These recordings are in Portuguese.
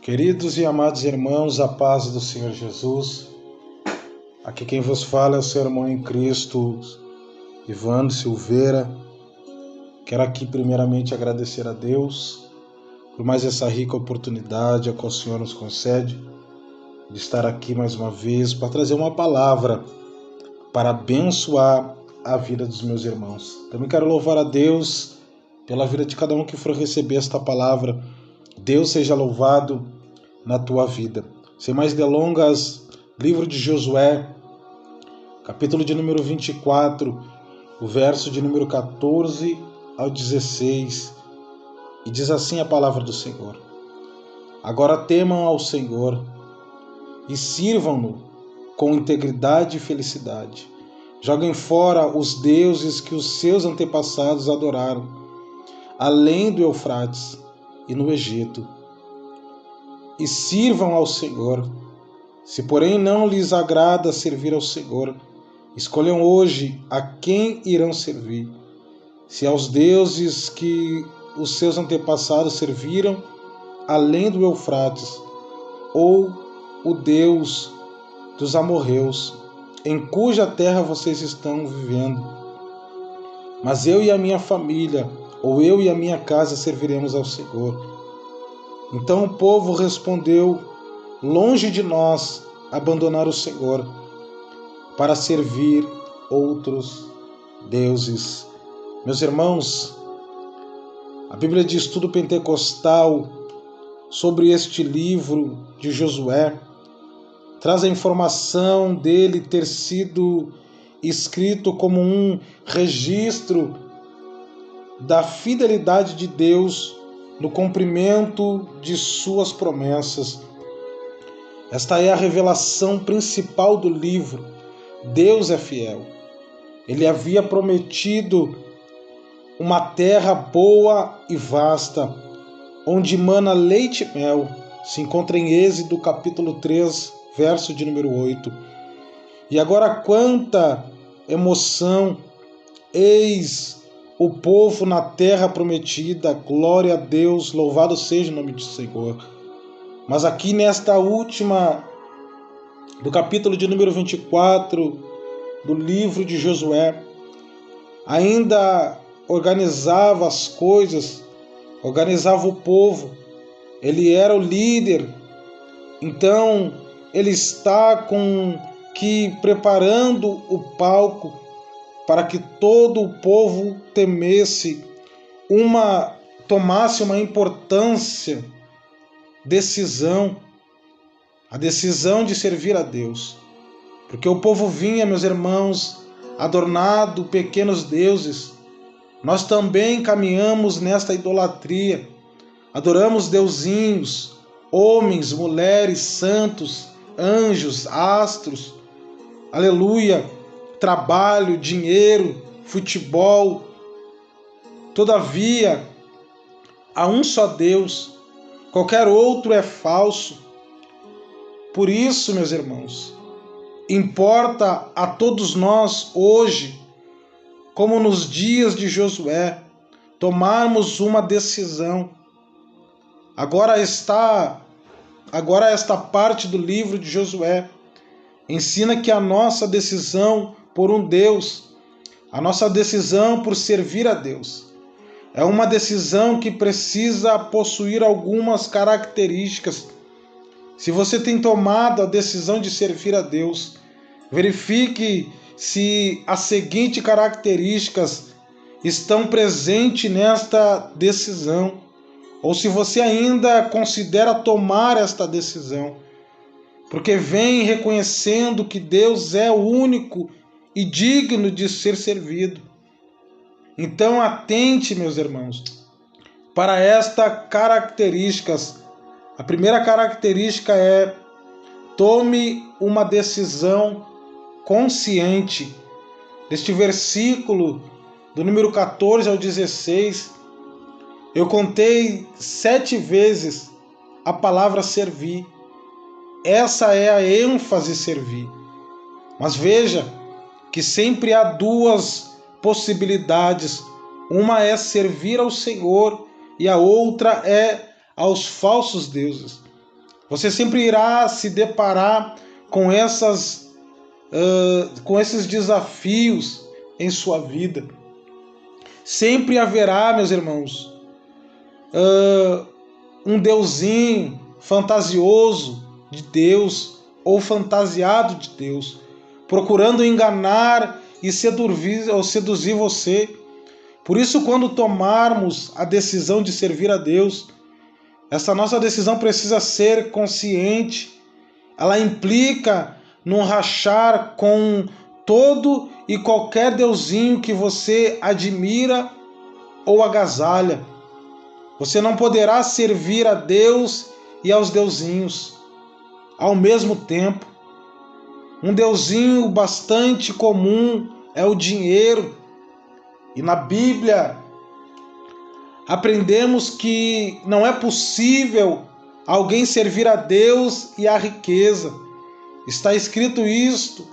Queridos e amados irmãos, a paz do Senhor Jesus. Aqui quem vos fala é o seu irmão em Cristo, Ivandro Silveira. Quero aqui primeiramente agradecer a Deus por mais essa rica oportunidade que o Senhor nos concede de estar aqui mais uma vez para trazer uma palavra para abençoar a vida dos meus irmãos. Também quero louvar a Deus pela vida de cada um que for receber esta palavra. Deus seja louvado na tua vida. Sem mais delongas, livro de Josué, capítulo de número 24, o verso de número 14 ao 16, e diz assim a palavra do Senhor: Agora temam ao Senhor e sirvam-no com integridade e felicidade. Joguem fora os deuses que os seus antepassados adoraram, além do Eufrates e no Egito, e sirvam ao Senhor. Se porém não lhes agrada servir ao Senhor, escolham hoje a quem irão servir, se aos deuses que os seus antepassados serviram além do Eufrates, ou o Deus dos amorreus, em cuja terra vocês estão vivendo. Mas eu e a minha família, ou eu e a minha casa, serviremos ao Senhor. Então o povo respondeu: longe de nós abandonar o Senhor para servir outros deuses. Meus irmãos, a Bíblia de Estudo Pentecostal sobre este livro de Josué traz a informação dele ter sido escrito como um registro da fidelidade de Deus no cumprimento de suas promessas. Esta é a revelação principal do livro. Deus é fiel. Ele havia prometido uma terra boa e vasta, onde mana leite e mel. Se encontra em Êxodo capítulo 3, verso de número 8. E agora quanta emoção! Eis o povo na terra prometida, glória a Deus, louvado seja o nome do Senhor. Mas aqui nesta última, do capítulo de número 24, do livro de Josué, ainda organizava as coisas, organizava o povo, ele era o líder, então ele está preparando o palco para que todo o povo tomasse uma importância, a decisão de servir a Deus. Porque o povo vinha, meus irmãos, adornado pequenos deuses. Nós também caminhamos nesta idolatria, adoramos deusinhos, homens, mulheres, santos, anjos, astros, aleluia, trabalho, dinheiro, futebol. Todavia, há um só Deus, qualquer outro é falso. Por isso, meus irmãos, importa a todos nós hoje, como nos dias de Josué, tomarmos uma decisão. Agora esta parte do livro de Josué ensina que a nossa decisão por um Deus, a nossa decisão por servir a Deus, é uma decisão que precisa possuir algumas características. Se você tem tomado a decisão de servir a Deus, verifique se as seguintes características estão presentes nesta decisão, ou se você ainda considera tomar esta decisão, porque vem reconhecendo que Deus é o único e digno de ser servido. Então atente, meus irmãos, para estas características. A primeira característica é: tome uma decisão consciente. Deste versículo, do número 14 ao 16, eu contei 7 vezes a palavra servir. Essa é a ênfase servir. Mas veja que sempre há duas possibilidades. Uma é servir ao Senhor e a outra é aos falsos deuses. Você sempre irá se deparar com esses desafios em sua vida. Sempre haverá, meus irmãos, um deusinho fantasioso de Deus ou fantasiado de Deus, procurando enganar e seduzir você. Por isso, quando tomarmos a decisão de servir a Deus, essa nossa decisão precisa ser consciente. Ela implica num rachar com todo e qualquer deusinho que você admira ou agasalha. Você não poderá servir a Deus e aos deusinhos ao mesmo tempo. Um deusinho bastante comum é o dinheiro. E na Bíblia aprendemos que não é possível alguém servir a Deus e à riqueza. Está escrito isto: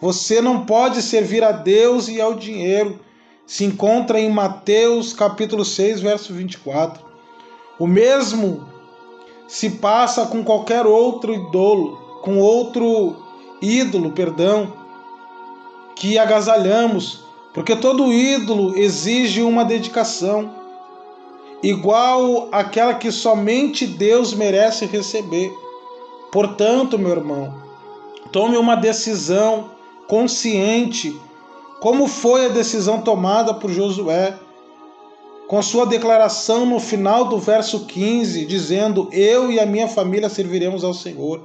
você não pode servir a Deus e ao dinheiro. Se encontra em Mateus capítulo 6, verso 24. O mesmo se passa com qualquer outro ídolo, que agasalhamos, porque todo ídolo exige uma dedicação, igual àquela que somente Deus merece receber. Portanto, meu irmão, tome uma decisão consciente, como foi a decisão tomada por Josué, com sua declaração no final do verso 15, dizendo: eu e a minha família serviremos ao Senhor.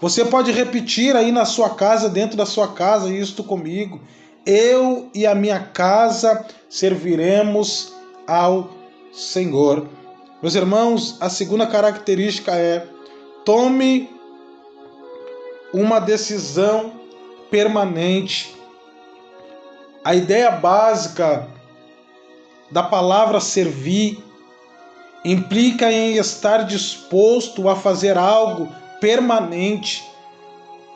Você pode repetir aí na sua casa, dentro da sua casa, isto comigo: eu e a minha casa serviremos ao Senhor. Meus irmãos, a segunda característica é: tome uma decisão permanente. A ideia básica da palavra servir implica em estar disposto a fazer algo permanente,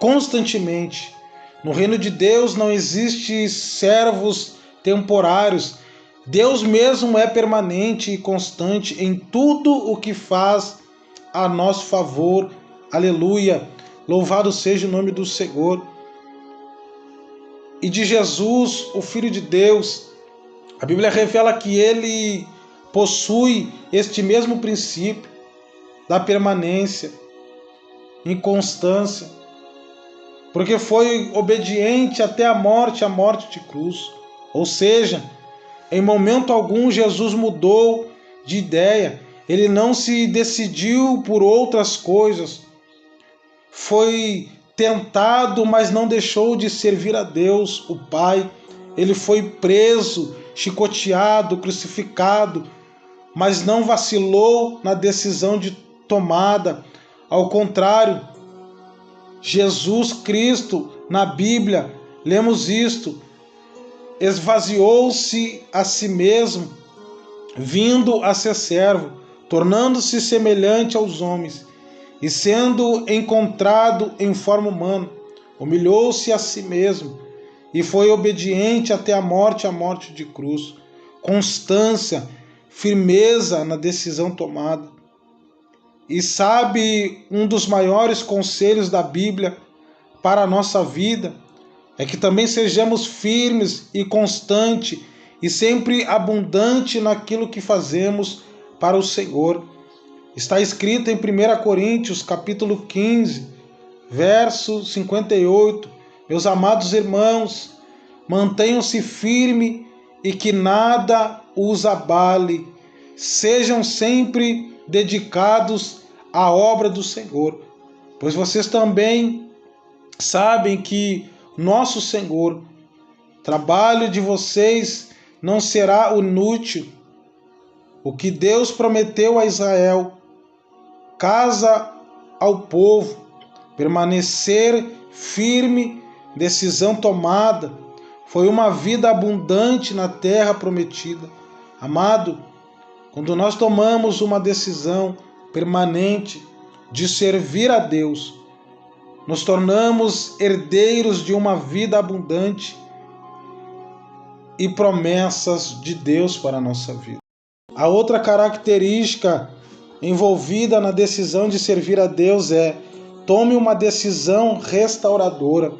constantemente. No reino de Deus não existe servos temporários. Deus mesmo é permanente e constante em tudo o que faz a nosso favor. Aleluia! Louvado seja o nome do Senhor. E de Jesus, o Filho de Deus, a Bíblia revela que ele possui este mesmo princípio da permanência, inconstância, porque foi obediente até a morte de cruz. Ou seja, em momento algum Jesus mudou de ideia, ele não se decidiu por outras coisas, foi tentado, mas não deixou de servir a Deus, o Pai. Ele foi preso, chicoteado, crucificado, mas não vacilou na decisão de tomada. Ao contrário, Jesus Cristo, na Bíblia, lemos isto: esvaziou-se a si mesmo, vindo a ser servo, tornando-se semelhante aos homens, e sendo encontrado em forma humana, humilhou-se a si mesmo, e foi obediente até a morte de cruz. Constância, firmeza na decisão tomada. E sabe, um dos maiores conselhos da Bíblia para a nossa vida é que também sejamos firmes e constantes e sempre abundante naquilo que fazemos para o Senhor. Está escrito em 1 Coríntios capítulo 15, verso 58, meus amados irmãos, mantenham-se firmes e que nada os abale, sejam sempre dedicados à obra do Senhor, pois vocês também sabem que nosso Senhor, trabalho de vocês não será inútil. O que Deus prometeu a Israel, casa ao povo, permanecer firme, decisão tomada, foi uma vida abundante na terra prometida. Amado, quando nós tomamos uma decisão permanente de servir a Deus, nos tornamos herdeiros de uma vida abundante e promessas de Deus para a nossa vida. A outra característica envolvida na decisão de servir a Deus é: tome uma decisão restauradora.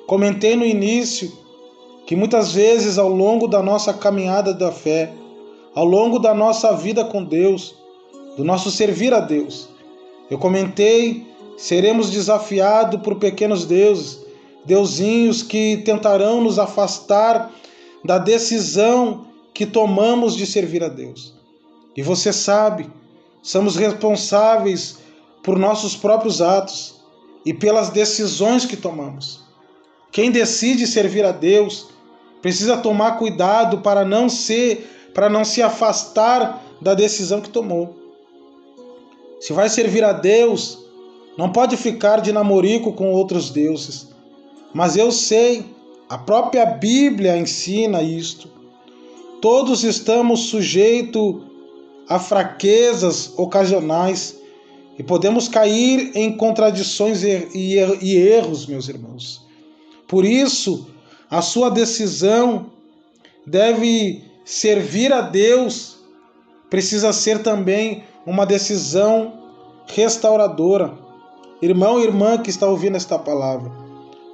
Comentei no início que muitas vezes ao longo da nossa caminhada da fé, ao longo da nossa vida com Deus, do nosso servir a Deus, eu comentei, seremos desafiados por pequenos deusinhos que tentarão nos afastar da decisão que tomamos de servir a Deus. E você sabe, somos responsáveis por nossos próprios atos e pelas decisões que tomamos. Quem decide servir a Deus precisa tomar cuidado para não se afastar da decisão que tomou. Se vai servir a Deus, não pode ficar de namorico com outros deuses. Mas eu sei, a própria Bíblia ensina isto. Todos estamos sujeitos a fraquezas ocasionais e podemos cair em contradições e erros, meus irmãos. Por isso, a sua decisão deve servir a Deus, precisa ser também uma decisão restauradora. Irmão e irmã que está ouvindo esta palavra,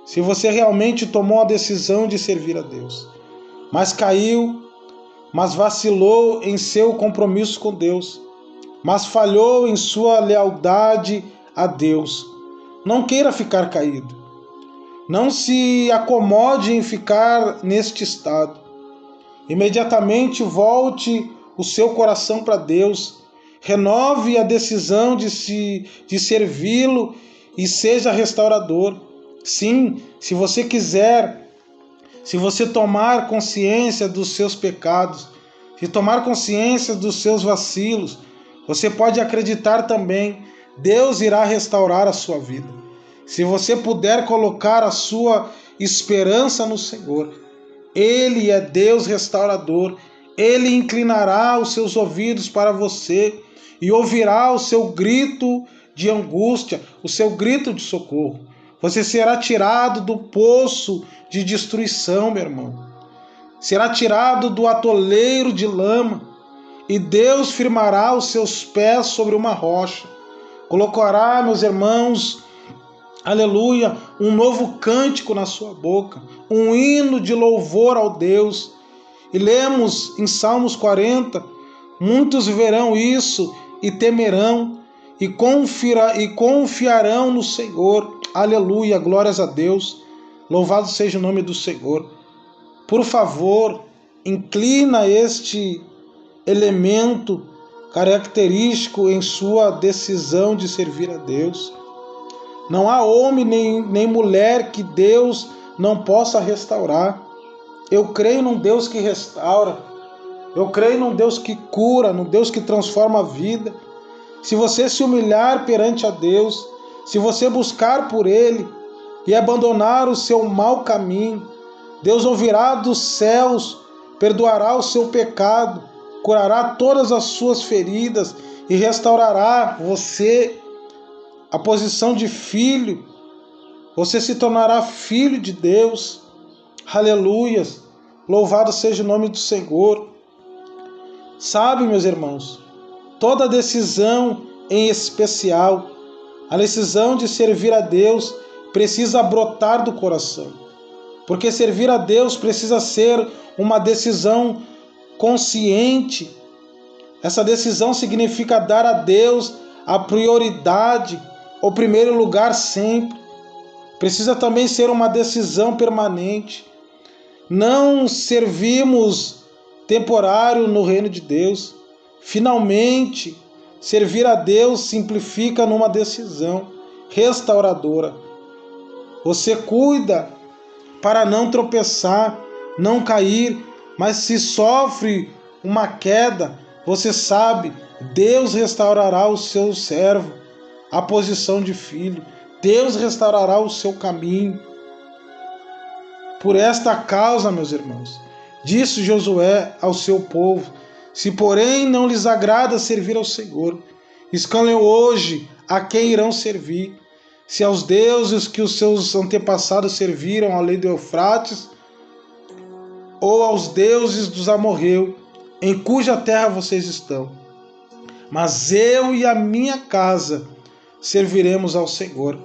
se você realmente tomou a decisão de servir a Deus, mas caiu, mas vacilou em seu compromisso com Deus, mas falhou em sua lealdade a Deus, não queira ficar caído. Não se acomode em ficar neste estado. Imediatamente volte o seu coração para Deus, renove a decisão de servi-lo e seja restaurador. Sim, se você quiser, se você tomar consciência dos seus pecados, se tomar consciência dos seus vacilos, você pode acreditar também, Deus irá restaurar a sua vida. Se você puder colocar a sua esperança no Senhor, Ele é Deus restaurador, Ele inclinará os seus ouvidos para você e ouvirá o seu grito de angústia, o seu grito de socorro. Você será tirado do poço de destruição, meu irmão. Será tirado do atoleiro de lama e Deus firmará os seus pés sobre uma rocha. Colocará, meus irmãos, aleluia, um novo cântico na sua boca, um hino de louvor ao Deus. E lemos em Salmos 40, muitos verão isso e temerão e confiarão no Senhor. Aleluia, glórias a Deus, louvado seja o nome do Senhor. Por favor, inclina este elemento característico em sua decisão de servir a Deus. Não há homem nem mulher que Deus não possa restaurar. Eu creio num Deus que restaura. Eu creio num Deus que cura, num Deus que transforma a vida. Se você se humilhar perante a Deus, se você buscar por Ele e abandonar o seu mau caminho, Deus ouvirá dos céus, perdoará o seu pecado, curará todas as suas feridas e restaurará você a posição de filho. Você se tornará filho de Deus. Aleluias. Louvado seja o nome do Senhor. Sabe, meus irmãos, toda decisão em especial, a decisão de servir a Deus precisa brotar do coração. Porque servir a Deus precisa ser uma decisão consciente. Essa decisão significa dar a Deus a prioridade, o primeiro lugar sempre. Precisa também ser uma decisão permanente. Não servimos temporário no reino de Deus. Finalmente, servir a Deus simplifica numa decisão restauradora. Você cuida para não tropeçar, não cair, mas se sofre uma queda, você sabe, Deus restaurará o seu servo, a posição de filho. Deus restaurará o seu caminho. Por esta causa, meus irmãos, disse Josué ao seu povo: se porém não lhes agrada servir ao Senhor, escolham hoje a quem irão servir, se aos deuses que os seus antepassados serviram além do Eufrates, ou aos deuses dos amorreus, em cuja terra vocês estão. mas eu e a minha casa serviremos ao Senhor.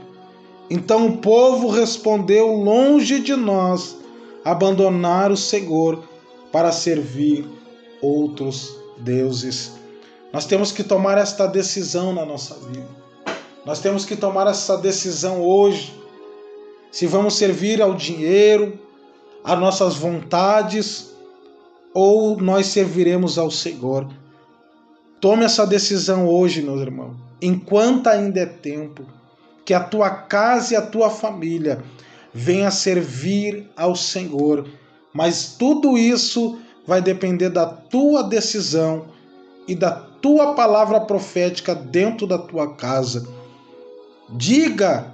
Então o povo respondeu: longe de nós abandonar o Senhor para servir outros deuses. Nós temos que tomar esta decisão na nossa vida. Nós temos que tomar essa decisão hoje. Se vamos servir ao dinheiro, às nossas vontades, ou nós serviremos ao Senhor. Tome essa decisão hoje, meu irmão, enquanto ainda é tempo, que a tua casa e a tua família venha servir ao Senhor. Mas tudo isso vai depender da tua decisão e da tua palavra profética dentro da tua casa. Diga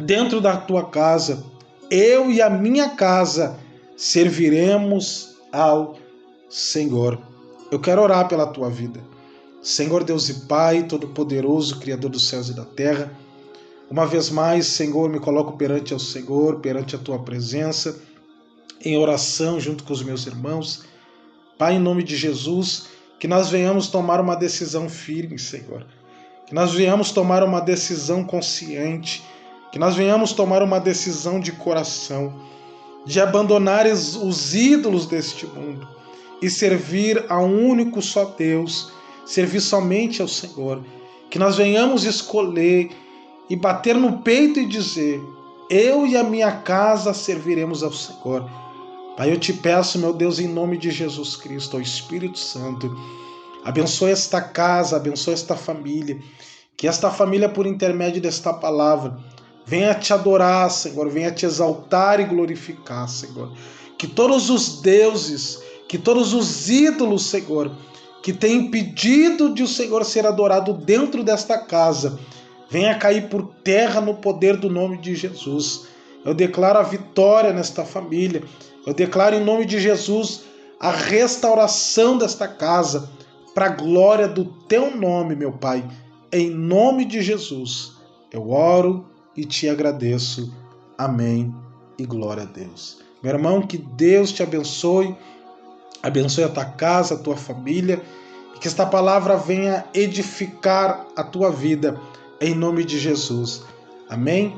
dentro da tua casa: eu e a minha casa serviremos ao Senhor. Eu quero orar pela tua vida. Senhor Deus e Pai Todo-Poderoso, Criador dos céus e da terra, uma vez mais, Senhor, me coloco perante ao Senhor, perante a tua presença, em oração junto com os meus irmãos. Pai, em nome de Jesus, que nós venhamos tomar uma decisão firme, Senhor. Que nós venhamos tomar uma decisão consciente, que nós venhamos tomar uma decisão de coração, de abandonar os ídolos deste mundo e servir a um único só Deus, servir somente ao Senhor. Que nós venhamos escolher e bater no peito e dizer: eu e a minha casa serviremos ao Senhor. Pai, eu te peço, meu Deus, em nome de Jesus Cristo, ao Espírito Santo, abençoe esta casa, abençoe esta família, que esta família, por intermédio desta palavra, venha te adorar, Senhor, venha te exaltar e glorificar, Senhor. Que todos os deuses, que todos os ídolos, Senhor, que têm impedido de o Senhor ser adorado dentro desta casa, venha cair por terra no poder do nome de Jesus. Eu declaro a vitória nesta família. Eu declaro em nome de Jesus a restauração desta casa para a glória do teu nome, meu Pai. Em nome de Jesus, eu oro e te agradeço. Amém e glória a Deus. Meu irmão, que Deus te abençoe. Abençoe a tua casa, a tua família, e que esta palavra venha edificar a tua vida, em nome de Jesus. Amém?